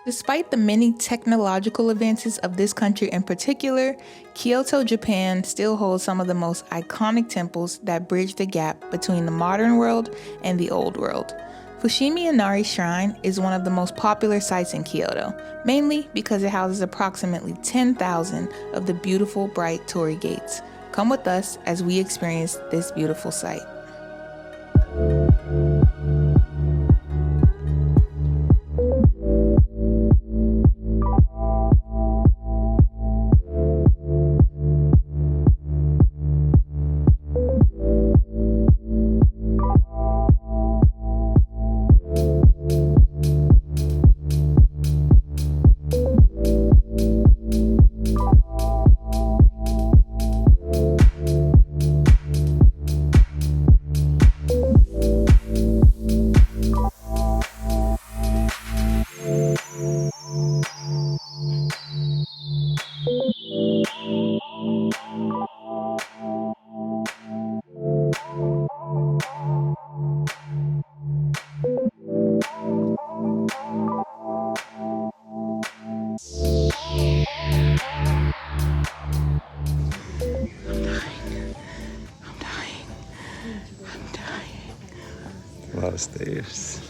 Despite the many technological advances of this country in particular, Kyoto, Japan still holds some of the most iconic temples that bridge the gap between the modern world and the old world. Fushimi Inari Shrine is one of the most popular sites in Kyoto, mainly because it houses approximately 10,000 of the beautiful bright torii gates. Come with us as we experience this beautiful site. A lot of stairs.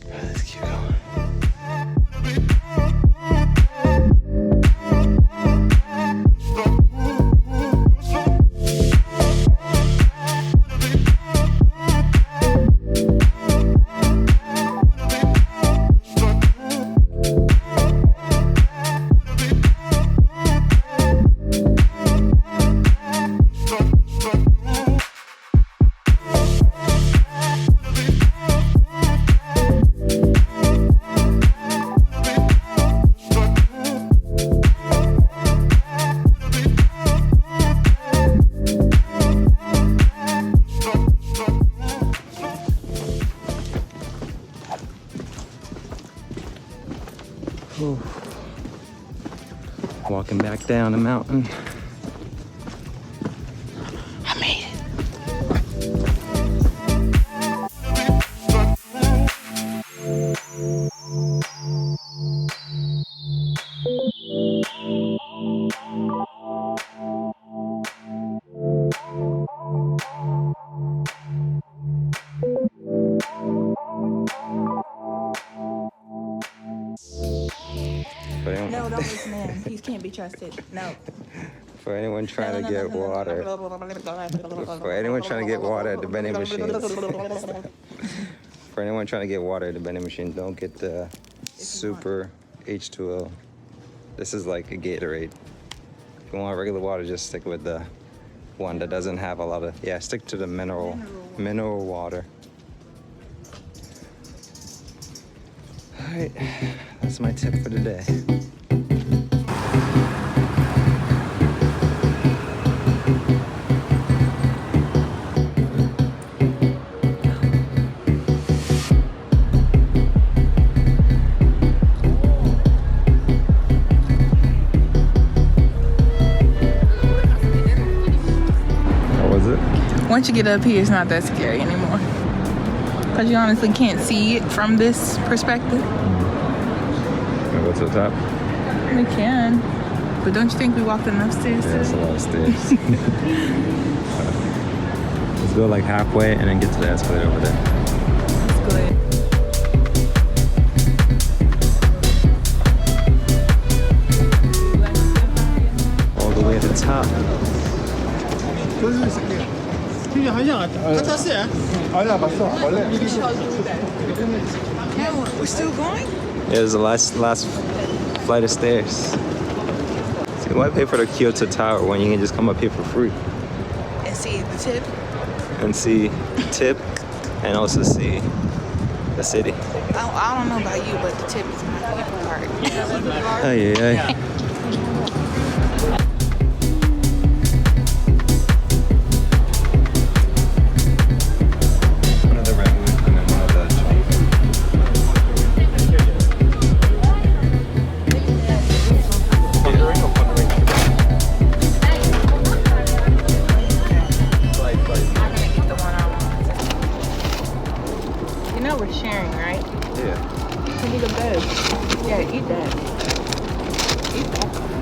Let's keep going. Walking back down the mountain. I made it. No, don't listen to him. He can't be trusted. No. For anyone trying to get water. For anyone trying to get water at the vending machines. For anyone trying to get water at the vending machine, don't get the super H2O. This is like a Gatorade. If you want regular water, just stick with the one that doesn't have a lot of, stick to the mineral water. All right, that's my tip for today. Once you get up here, it's not that scary anymore. Because you honestly can't see it from this perspective. What's up top? We can. But don't you think we walked enough stairs? Yeah, that's a lot of stairs. Let's go like halfway and then get to the escalator over there. Let's go ahead. All the way to the top. We're still going? Yeah, there's the last flight of stairs. So why pay for the Kyoto Tower when you can just come up here for free? And see the tip? And see the tip and also see the city. I don't know about you, but the tip is my favorite part. Hey. sharing, right? Yeah. You can be the best. Yeah, eat that. Eat that.